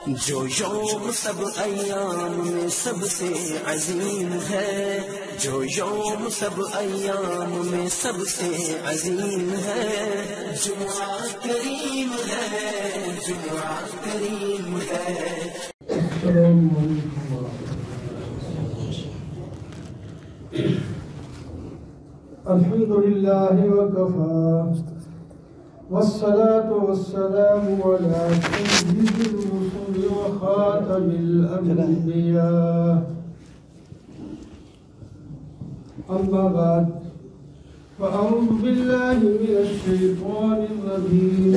جو یوم سب ایام میں سب سے عظیم ہے، جو یوم سب ایام میں سب سے عظیم ہے، جمعہ کریم ہے، جمعہ کریم ہے۔ السلام علیکم ورحمۃ اللہ۔ الحمد للہ وکفى والصلاة والسلام على سيد الرسل وخاتم الأنبياء، أما بعد فأعوذ بالله من الشيطان الرجيم،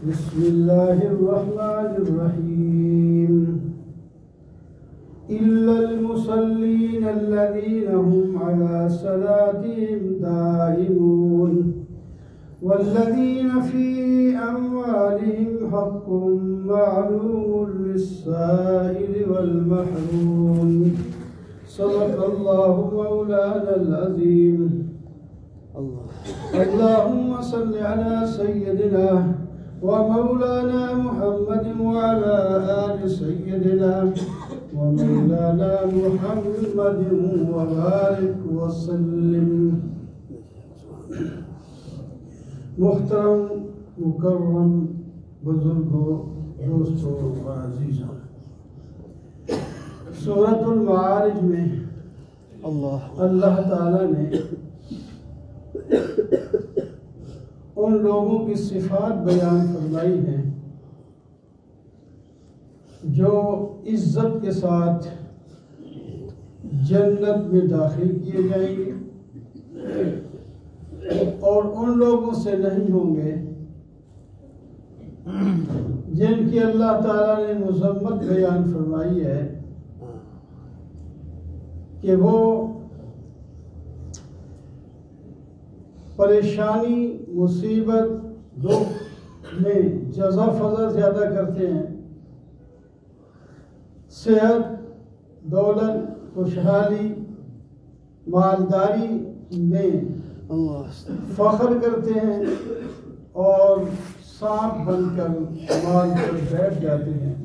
بسم الله الرحمن الرحيم، إلا المصلين الذين هم على صلاتهم دائمون والذين في أموالهم حق معلوم للسائل والمحروم، صدق الله مولانا العظيم۔ اللهم صل على سيدنا ومولانا محمد وعلى آل سيدنا ومولانا محمد وبارك وسلم۔ محترم مکرم بزرگوں، دوستوں و عزیزوں، سورۃ المعارج میں اللہ تعالیٰ نے ان لوگوں کی صفات بیان فرمائی ہیں جو عزت کے ساتھ جنت میں داخل کیے جائیں گے، اور ان لوگوں سے نہیں ہوں گے جن کی اللہ تعالیٰ نے مذمت بیان فرمائی ہے کہ وہ پریشانی، مصیبت، دکھ میں جزا فضا زیادہ کرتے ہیں، صحت، دولت، خوشحالی، مالداری میں فخر کرتے ہیں اور سانپ بن کر مال پر بیٹھ جاتے ہیں،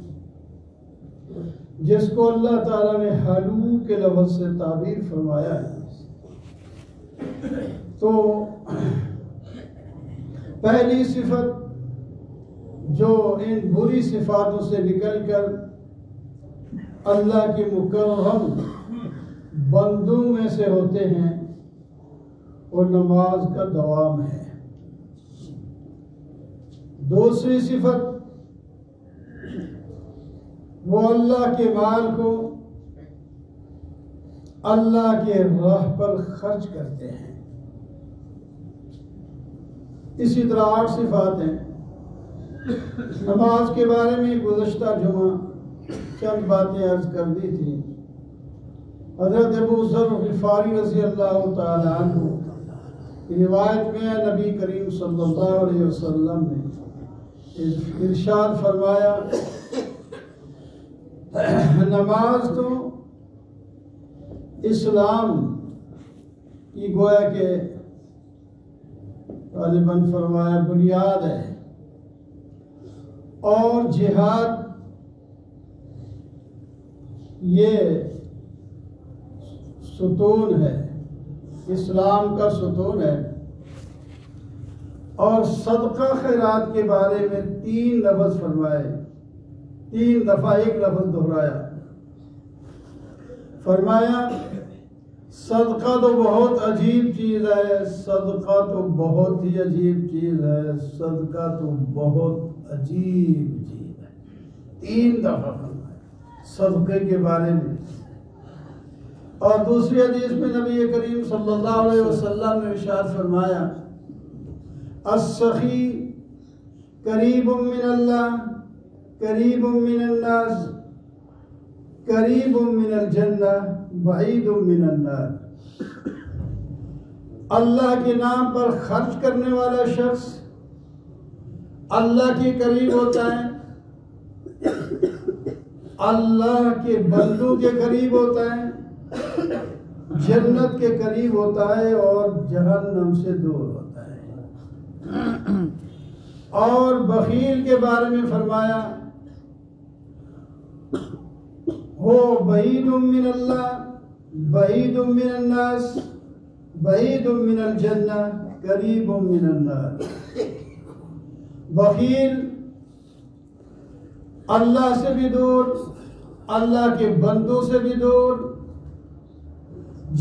جس کو اللہ تعالیٰ نے حلو کے لفظ سے تعبیر فرمایا ہے۔ تو پہلی صفت جو ان بری صفاتوں سے نکل کر اللہ کے مکرم بندوں میں سے ہوتے ہیں، اور نماز کا دوام ہے۔ دوسری صفت، وہ اللہ کے مال کو اللہ کے راہ پر خرچ کرتے ہیں۔ اسی طرح 8 صفات ہیں۔ نماز کے بارے میں گزشتہ جمعہ چند باتیں عرض کر دی تھی۔ حضرت ابو ذر غفاری رضی اللہ تعالیٰ عنہ روایت میں نبی کریم صلی اللہ علیہ وسلم نے ارشاد فرمایا، نماز تو اسلام کی گویا کہ غالباً فرمایا بنیاد ہے، اور جہاد یہ ستون ہے، اسلام کا ستون ہے۔ اور صدقہ خیرات کے بارے میں 3 لفظ فرمائے، 3 دفعہ ایک لفظ دہرایا، فرمایا صدقہ تو بہت عجیب چیز ہے، صدقہ تو بہت ہی عجیب چیز ہے، صدقہ تو بہت عجیب چیز ہے۔ 3 دفعہ فرمایا صدقے کے بارے میں۔ اور دوسری حدیث میں نبی کریم صلی اللہ علیہ وسلم نے ارشاد فرمایا، السخی قریب من اللہ، قریب من الناس، قریب من الجنہ، بعید من النار۔ اللہ کے نام پر خرچ کرنے والا شخص اللہ کے قریب ہوتا ہے، اللہ کے بندوں کے قریب ہوتا ہے، جنت کے قریب ہوتا ہے اور جہنم سے دور ہوتا ہے۔ اور بخیل کے بارے میں فرمایا ہو بعید من اللہ، بعید من الناس، بعید من الجنہ، قریب من النار۔ بخیل اللہ سے بھی دور، اللہ کے بندوں سے بھی دور،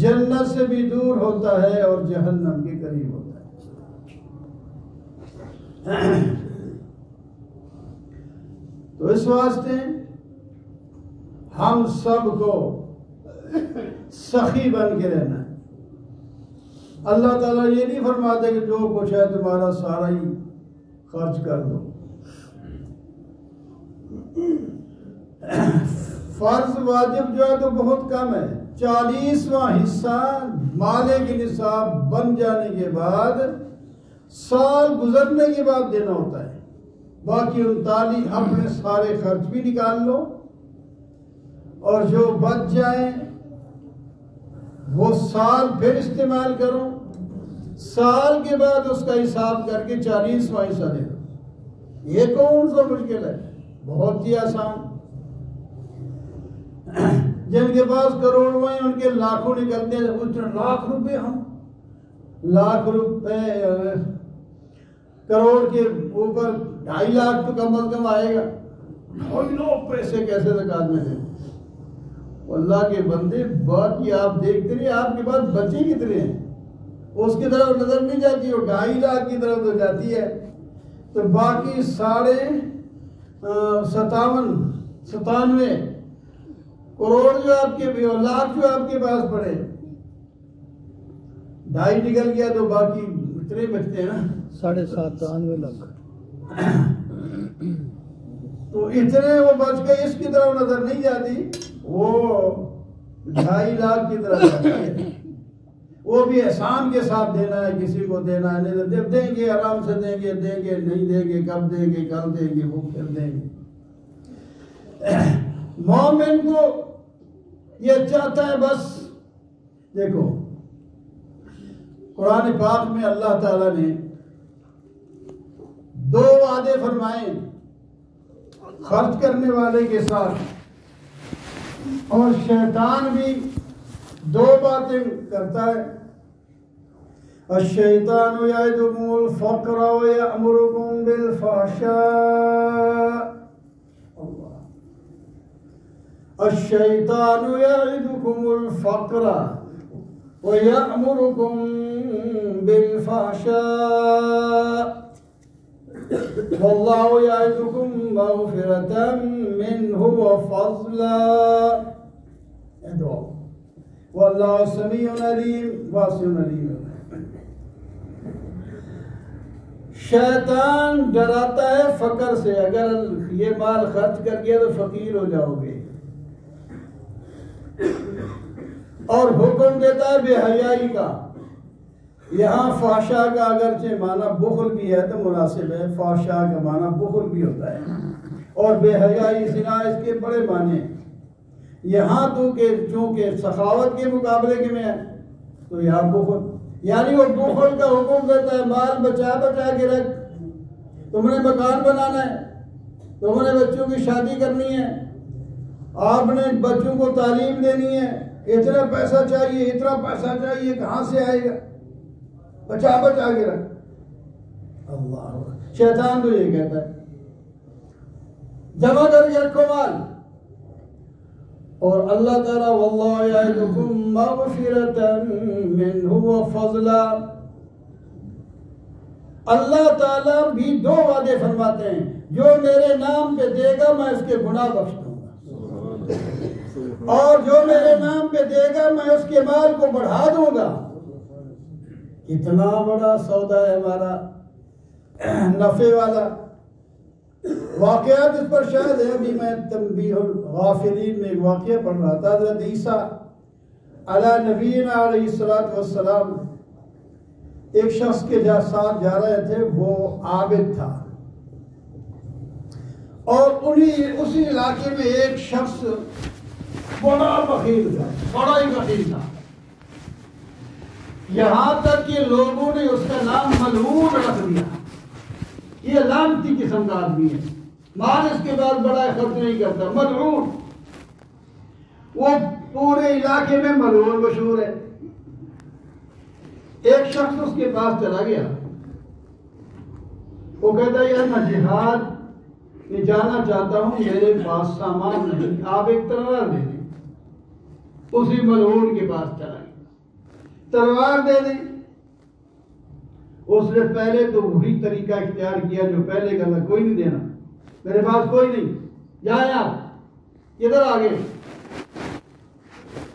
جنت سے بھی دور ہوتا ہے اور جہنم کے قریب ہوتا ہے۔ تو اس واسطے ہم سب کو سخی بن کے رہنا ہے۔ اللہ تعالیٰ یہ نہیں فرماتے کہ جو کچھ ہے تمہارا سارا ہی خرچ کر دو۔ فرض واجب جو ہے تو بہت کم ہے، 40واں حصہ مالے کی نصاب بن جانے کے بعد سال گزرنے کے بعد دینا ہوتا ہے۔ باقی 39 اپنے سارے خرچ بھی نکال لو، اور جو بچ جائیں وہ سال پھر استعمال کرو، سال کے بعد اس کا حساب کر کے 40واں حصہ دے دو۔ یہ کون سا مشکل ہے؟ بہت ہی آسان۔ جن کے پاس کروڑوں ہیں ان کے لاکھوں نکلتے ہیں، لاکھ روپے، ہم لاکھ روپے کروڑ کے اوپر 2.5 لاکھ تو کم از کم آئے گا۔ لوگ پیسے کیسے زکات میں دیں؟ اللہ کے بندے، بات یہ آپ دیکھتے نہیں، آپ کے پاس بچے کتنے ہیں اس کی طرف نظر نہیں جاتی، اور 2.5 لاکھ کی طرف تو جاتی ہے۔ تو باقی 97 کروڑ جو آپ کے لاکھ جو آپ کے پاس پڑے، 2.5 نکل گیا تو باقی اتنے بچتے ہیں نا 97.5 لاکھ۔ تو اتنے وہ بچ گئے، اس کی طرف نظر نہیں جاتی، وہ 2.5 لاکھ کی طرف جاتی ہے۔ وہ بھی احسان کے ساتھ دینا ہے، کسی کو دینا ہے، نہیں جب دیں گے آرام سے دیں گے، نہیں دیں گے کب دیں گے، کل دیں گے، وہ پھر دیں گے۔ مومن کو یہ چاہتا ہے بس، دیکھو قرآن پاک میں اللہ تعالیٰ نے 2 وعدے فرمائے خرچ کرنے والے کے ساتھ، اور شیطان بھی 2 باتیں کرتا ہے۔ الشیطان یعدکم الفقر ویأمرکم بالفحشاء، الشیطان یعدکم الفقر ویأمرکم بالفحشاء واللہ یعدکم مغفرة منہ وفضلا، واللہ سمیع علیم واسع علیم۔ شیطان ڈراتا ہے فقر سے، اگر یہ مال خرچ کر گیا تو فقیر ہو جاؤ گے، اور حکم دیتا ہے بے حیائی کا۔ یہاں فحشا کا اگرچہ معنی بخل بھی ہے تو مناسب ہے، فحشا کا معنی بخل بھی ہوتا ہے، اور بے حیائی زنا اس کے بڑے معنی ہیں۔ یہاں تو کہ چونکہ سخاوت کے مقابلے میں ہے تو یہاں بخل، یعنی وہ بخل کا حکم دیتا ہے مال بچا کے رکھ، تم نے مکان بنانا ہے، تم نے بچوں کی شادی کرنی ہے، آپ نے بچوں کو تعلیم دینی ہے، اتنا پیسہ چاہیے، اتنا پیسہ چاہیے، کہاں سے آئے گا؟ بچا کے رکھ۔ اللہ، شیطان تو یہ کہتا ہے جمع کر کے رکھو مال، اور اللہ تعالیٰ واللہ یعدکم مغفرۃ منہ وفضلا، اللہ تعالیٰ بھی 2 وعدے فرماتے ہیں، جو میرے نام پہ دے گا میں اس کے گناہ بخش دوں گا، اور جو میرے نام پہ دے گا میں اس کے مال کو بڑھا دوں گا۔ اتنا بڑا سودا ہے ہمارا نفع والا۔ واقعات اس پر شاید ہے، ابھی میں تنبیہ الغافلین میں ایک واقعہ پڑھ رہا تھا، حضرت عیسیٰ علی نبینا علیہ الصلوۃ والسلام ایک شخص کے ساتھ جا رہے تھے، وہ عابد تھا، اور اسی علاقے میں ایک شخص بڑا بخیل تھا، بڑا ہی بخیل تھا، یہاں تک کہ لوگوں نے اس کا نام ملعون رکھ دیا۔ یہ لعنتی قسم کا آدمی ہے، مال اس کے بعد بڑا ہے، خرچ نہیں کرتا، ملعون، وہ پورے علاقے میں ملعون مشہور ہے۔ ایک شخص اس کے پاس چلا گیا، وہ کہتا ہے یار میں جہاد میں جانا چاہتا ہوں، میرے پاس سامان نہیں، آپ ایک تلوار دے دیں۔ اسی ملعون کے پاس چلا گیا، تلوار دے دیں۔ اس نے پہلے تو وہی طریقہ اختیار کیا جو پہلے کہا، کوئی نہیں دینا، میرے پاس کوئی نہیں، جائیں آپ ادھر آگے۔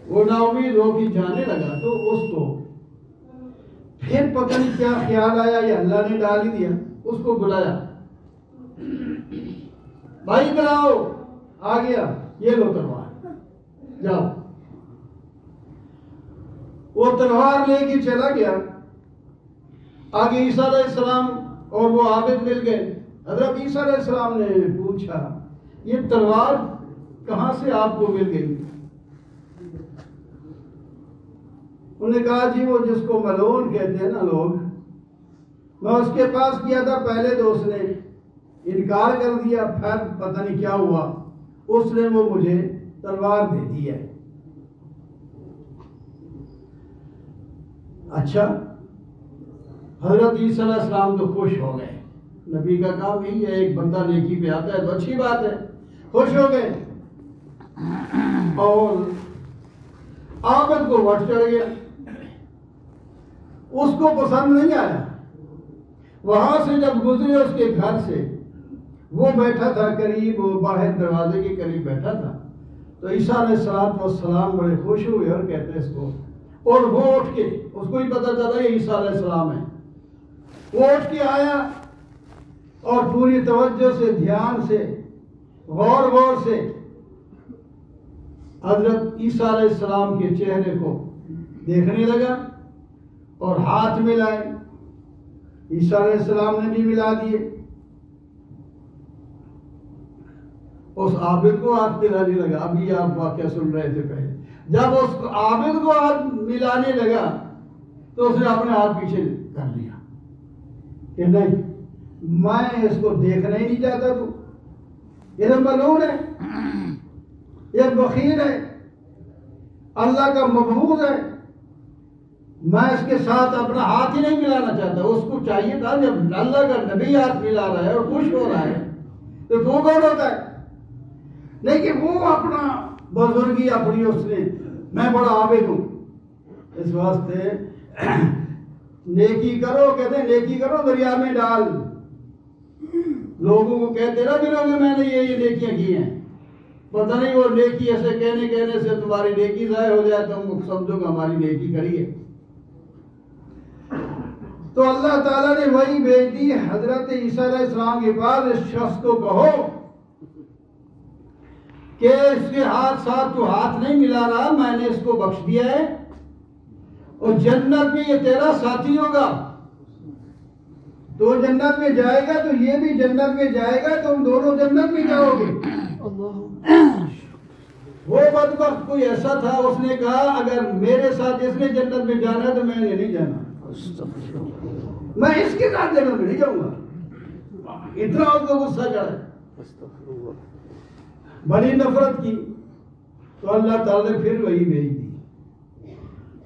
وہ نا امید ہو کے جانے لگا تو اس کو پھر پتہ نہیں کیا خیال آیا، یا اللہ نے ڈال ہی دیا، اس کو بلایا، بھائی ادھر آؤ، آ گیا، یہ لو تلوار، جاؤ۔ وہ تلوار لے کے چلا گیا، آگے عیسیٰ علیہ السلام اور وہ عابد مل گئے۔ حضرت عیسیٰ علیہ السلام نے پوچھا یہ تلوار کہاں سے آپ کو مل گئی؟ انہوں نے کہا جی وہ جس کو ملعون کہتے ہیں نا لوگ، میں اس کے پاس کیا تھا، پہلے تو اس نے انکار کر دیا، پھر پتہ نہیں کیا ہوا، اس نے وہ مجھے تلوار دے دی ہے۔ اچھا، حضرت عیسیٰ علیہ السلام تو خوش ہو گئے، نبی کا کام یہی ہے، ایک بندہ نیکی پہ آتا ہے تو اچھی بات ہے، خوش ہو گئے۔ اور عابد کو وٹ چڑھ گیا، اس کو پسند نہیں آیا۔ وہاں سے جب گزرے اس کے گھر سے، وہ بیٹھا تھا قریب، وہ باہر دروازے کے قریب بیٹھا تھا، تو عیسیٰ علیہ السلام بڑے خوش ہوئے اور کہتے ہیں اس کو، اور وہ اٹھ کے، اس کو ہی پتہ چلا یہ عیسیٰ علیہ السلام ہے، وہ اٹھ کے آیا اور پوری توجہ سے، دھیان سے، غور سے حضرت عیسیٰ علیہ السلام کے چہرے کو دیکھنے لگا اور ہاتھ ملائے۔ عیسیٰ علیہ السلام نے بھی ملا دیے۔ اس عابد کو ہاتھ ملانے لگا، ابھی آپ واقعہ سن رہے تھے پہلے، جب اس عابد کو ہاتھ ملانے لگا تو اس نے اپنے ہاتھ پیچھے کر لیا کہ نہیں، میں اس کو دیکھنا ہی نہیں چاہتا، تو یہ تو ملعون ہے، یہ بخیل ہے، اللہ کا مبغوض ہے، میں اس کے ساتھ اپنا ہاتھ ہی نہیں ملانا چاہتا۔ اس کو چاہیے تھا جب اللہ کا نبی ہاتھ ملا رہا ہے اور خوش ہو رہا ہے تو وہ کون ہوتا ہے؟ لیکن وہ اپنا بزرگی اپنی، اس نے، میں بڑا عابد ہوں، اس واسطے نیکی کرو، کہتے ہیں نیکی کرو دریا میں ڈال، لوگوں کو کہتے رہو کہ میں نے یہ نیکیاں کی ہیں، پتہ نہیں وہ نیکی ایسے کہنے سے تمہاری نیکی ضائع ہو جائے، تم سمجھو کہ ہماری نیکی کری ہے۔ تو اللہ تعالیٰ نے وہی بھیج دی حضرت عیسیٰ علیہ السلام کے پاس، اس شخص کو کہو کہ اس کے ساتھ تو ہاتھ نہیں ملا رہا، میں نے اس کو بخش دیا ہے اور جنت میں یہ تیرا ساتھی ہوگا، تو جنت میں جائے گا تو یہ بھی جنت میں جائے گا، تم دونوں جنت میں جاؤ گے۔ وہ بدبخت کوئی ایسا تھا، اس نے کہا اگر میرے ساتھ اس نے جنت میں جانا ہے تو میں نے نہیں جانا، میں اس کے ساتھ جنت میں نہیں جاؤں گا۔ اتنا اس کو غصہ چڑھا، بڑی نفرت کی، تو اللہ تعالی نے پھر وہی بھیج دی،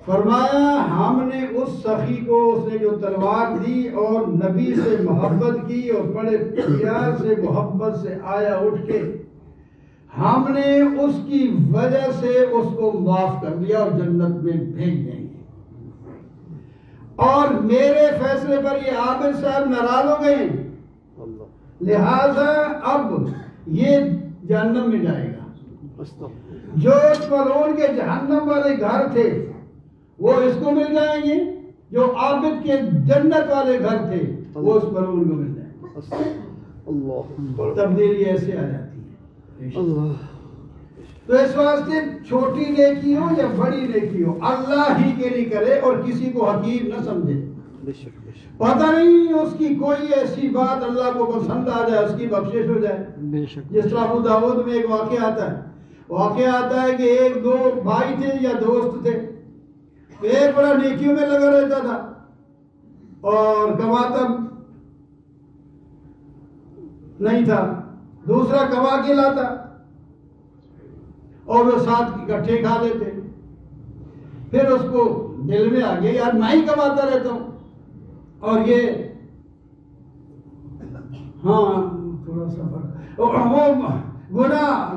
فرمایا ہم نے اس سخی کو، اس نے جو تلوار دی اور نبی سے محبت کی اور بڑے پیار سے محبت سے آیا اٹھ کے، ہم نے اس کی وجہ سے اس کو معاف کر دیا اور جنت میں بھیج دیں گے، اور میرے فیصلے پر یہ عابد صاحب ناراض ہو گئے، لہذا اب یہ جہنم میں جائے گا۔ جو ملعون کے جہنم والے گھر تھے وہ اس کو مل جائیں گے، جو عابد کے جنت والے گھر تھے وہ اس ملعون کو مل جائیں گے۔ تبدیلی ایسے آ جاتی ہے۔ تو اس واسطے چھوٹی نیکی ہو یا بڑی نیکی ہو، اللہ ہی کے لیے کرے اور کسی کو حقیر نہ سمجھے۔ پتہ نہیں اس کی کوئی ایسی بات اللہ کو پسند آ جائے، اس کی بخشش ہو جائے۔ جس طرح ابو داؤد میں ایک واقعہ آتا ہے کہ ایک دو بھائی تھے یا دوست تھے، ایک بڑا نیکیوں میں لگا رہتا تھا اور کماتا نہیں تھا، دوسرا کما کے لاتا، اور وہ ساتھ اکٹھے کھا لیتے. پھر اس کو دل میں آ گیا یار میں ہی کماتا رہتا ہوں اور یہ ہاں تھوڑا سا فرق وہ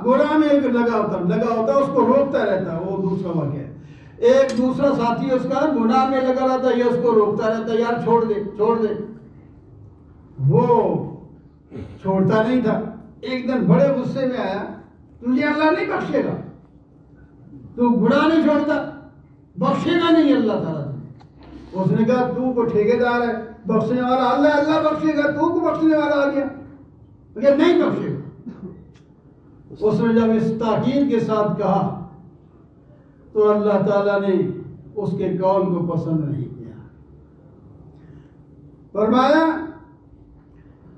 گناہ میں لگا ہوتا اس کو روکتا رہتا. وہ دوسرا واقعہ ہے. ایک دوسرا ساتھی اس کا گناہ میں لگا رہتا, یہ اس کو روکتا رہتا یار چھوڑ دے. وہ چھوڑتا نہیں تھا. ایک دن بڑے غصے میں آیا, تجھے اللہ نہیں بخشے گا, تو گناہ نہیں چھوڑتا, بخشے گا نہیں اللہ تعالیٰ. اس نے کہا تو کو ٹھیکیدار ہے, بخشنے والا اللہ بخشے گا, تو کو بخشنے والا آ گیا, نہیں بخشے گا. اس نے جب اس تاکید کے ساتھ کہا تو اللہ تعالیٰ نے اس کے قول کو پسند نہیں کیا. فرمایا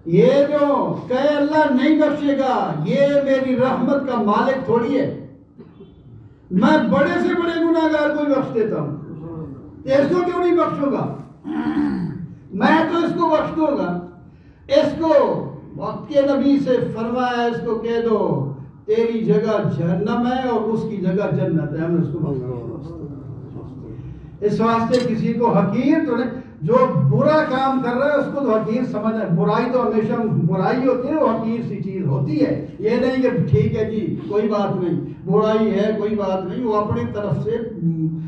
یہ جو کہے اللہ نہیں بخشے گا, یہ میری رحمت کا مالک تھوڑی ہے. میں بڑے سے بڑے گناہگار کو بخش دیتا ہوں, اس کو کیوں نہیں بخشوں گا؟ میں تو اس کو بخش دوں گا. اس کو وقت کے نبی سے فرمایا اس کو کہہ دو تیری جگہ جہنم ہے اور اس کی جگہ جنت ہے. ہم نے اس کو بخش دیا. اس واسطے کسی کو حقیر تو نہیں, جو برا کام کر رہا ہے اس کو تو حقیر سمجھنا. برائی تو ہمیشہ برائی ہوتی ہے, وہ حقیر سی چیز ہوتی ہے. یہ نہیں کہ ٹھیک ہے جی کوئی بات نہیں, برائی ہے کوئی بات نہیں, وہ اپنی طرف سے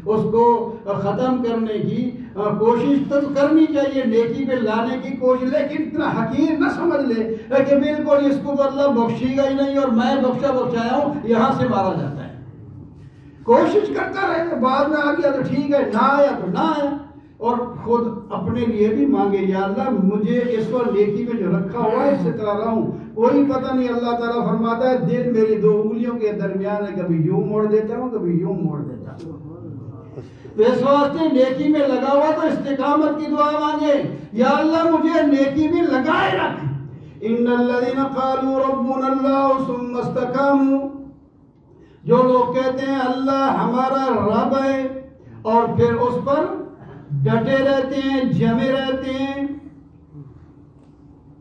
اس کو ختم کرنے کی کوشش تو کرنی چاہیے, نیکی پہ لانے کی کوشش, لیکن اتنا حقیر نہ سمجھ لے کہ بالکل اس کو تو اللہ بخشے گا ہی نہیں اور میں بخشایا ہوں, یہاں سے مارا جاتا ہے. کوشش کرتا رہے, بعد میں آ گیا تو ٹھیک ہے, نہ آیا تو نہ آیا. اور خود اپنے لیے بھی مانگے یا اللہ مجھے اس پر نیکی میں جو رکھا ہوا ہے اس سے طرح رہوں, کوئی پتہ نہیں. اللہ تعالیٰ فرماتا ہے دل میری دو انگلیوں کے درمیان ہے, کبھی یوں موڑ دیتا ہوں کبھی یوں موڑ دیتا ہوں. اس واسطے نیکی میں لگا ہوا تو استقامت کی دعا مانگے, یا اللہ مجھے نیکی میں لگائے رکھ. ان الذين قالوا ربنا الله ثم استقاموا, جو لوگ کہتے ہیں اللہ ہمارا رب ہے اور پھر اس پر ڈٹے رہتے ہیں, جمے رہتے ہیں,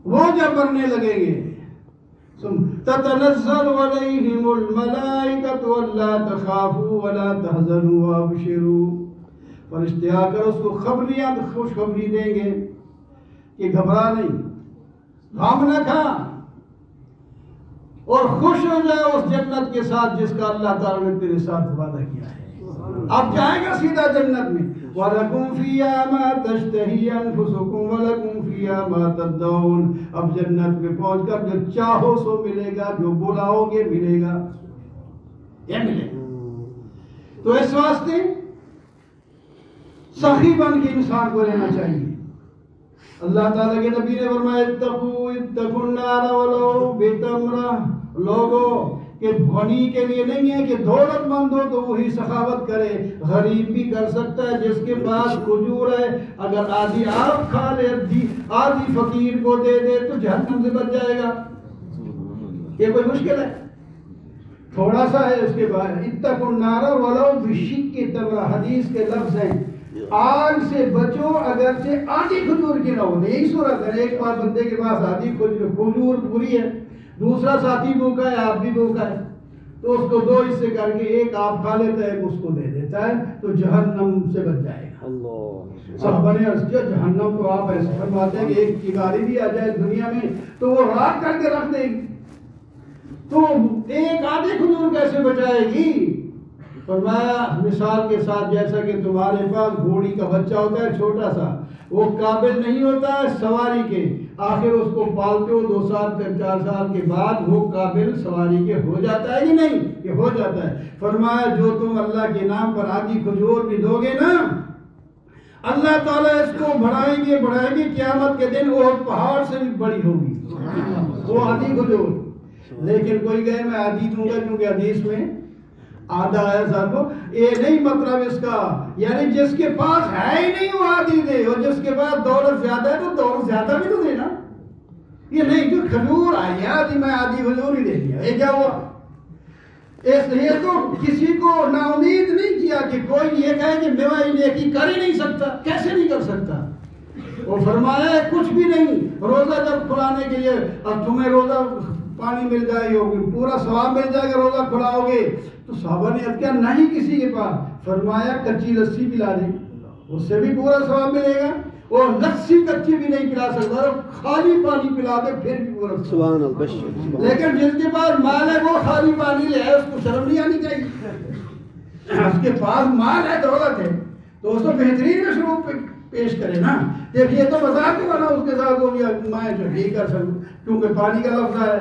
وہ جب بننے لگیں گے تتنزل علیہم الملائکۃ الا تخافوا ولا تحزنوا وابشروا, فرشتے آ کر اس کو خوشخبری دیں گے کہ گھبرا نہیں, غم نہ کھا اور خوش ہو جائے اس جنت کے ساتھ جس کا اللہ تعالیٰ نے تیرے ساتھ وعدہ کیا ہے. اب جائے گا سیدھا جنت میں. وَلَكُمْ فِيهَا مَا تَشْتَهِي أَنفُسُكُمْ وَلَكُمْ فِيهَا مَا تَدَّعُونَ. اب جنت میں پہنچ کر جو چاہو سو ملے گا, جو بلاؤ گے ملے گا, یہ ملے گا. تو اس واسطے سخی بن کے انسان کو رہنا چاہیے. اللہ تعالیٰ کے نبی نے فرمایا اتقوا النار ولو بتمرہ, لوگوں کہ غنی کے لیے نہیں ہے کہ دولت مند ہو تو وہی سخاوت کرے, غریب بھی کر سکتا ہے جس کے پاس کھجور ہے, اگر آدھی آپ کھا لے آدھی فقیر کو دے دے تو جہنم سے بچ جائے گا. یہ کوئی مشکل ہے؟ تھوڑا سا ہے. اس کے بعد اتقوا النار ولو بشق تمرہ, حدیث کے لفظ ہیں آگ سے بچو اگرچہ آدھی کھجور کی نہ ہو. یہی صورت ہے, ایک بار بندے کے پاس آدھی کھجور پوری ہے, دوسرا ساتھی بھوکا ہے, آپ بھی بھوکا ہے, تو اس کو دو حصے کر کے ایک آپ کھا لیتا ہے, ایک اس کو دے دیتا ہے, تو جہنم سے بچ جائے گا. صحابہ نے عرض کیا جہنم تو آپ ایسے فرماتے ہیں کہ ایک چنگاری بھی آ جائے دنیا میں تو وہ راکھ کر کے رکھ دے گی, تو ایک آدھی کھجور کیسے بچائے گی؟ فرمایا مثال کے ساتھ جیسا کہ تمہارے پاس گھوڑی کا بچہ ہوتا ہے چھوٹا سا, وہ قابل نہیں ہوتا ہے سواری کے, آخر اس کو پالتے ہو 2 سال پھر 4 سال کے بعد وہ قابل سواری کے ہو جاتا ہے کہ نہیں؟ کہ ہو جاتا ہے. فرمایا جو تم اللہ کے نام پر آدھی کھجور بھی دو گے نا, اللہ تعالیٰ اس کو بڑھائیں گے قیامت کے دن وہ پہاڑ سے بھی بڑی ہوگی وہ آدھی کھجور. لیکن کوئی کہے میں آدھی دوں گا کیونکہ حدیث میں آدھا ہے صاحب کو, یہ نہیں مطلب اس کا, یعنی جس کے پاس ہے ہی نہیں وہ آدھی دے, اور جس کے پاس دولت زیادہ ہے تو دولت زیادہ بھی تو دے نا. یہ نہیں جو کھجور آئی آدھی میں آدھی کھجور ہی دے دیا, یہ کیا ہوا؟ اس لیے تو کسی کو نا امید نہیں کیا کہ کوئی یہ کہے کہ میں نیکی کر ہی نہیں سکتا. کیسے نہیں کر سکتا؟ وہ فرمایا کچھ بھی نہیں. روزہ جب کھلانے کے لیے, اب تمہیں روزہ پانی مل جائے گی پورا ثواب مل جائے گا روزہ کھلاؤ گے. تو صحابہ نے عرض کیا نہیں کسی کے پاس. فرمایا کچی لسی پلا دیں اس سے بھی پورا ثواب ملے گا. وہ لسی کچی بھی نہیں پلا سکتا خالی پانی پلا دے پھر بھی پورا سبحان اللہ. لیکن جس کے پاس مال ہے وہ خالی پانی لے آئے اس کو شرم نہیں آنی چاہیے. اس کے پاس مال ہے دولت ہے تو اس کو بہترین مشروب پیش کرے نا. دیکھیے تو مذاق ہی بنا اس کے ساتھ وہ میں جو نہیں کر سکوں کیونکہ پانی کا لفظ ہے.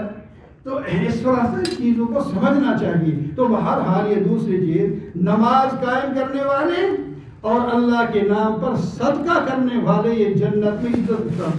تو اس طرح سے چیزوں کو سمجھنا چاہیے. تو ہر حال یہ دوسری چیز نماز قائم کرنے والے اور اللہ کے نام پر صدقہ کرنے والے یہ جنت میں عزت کا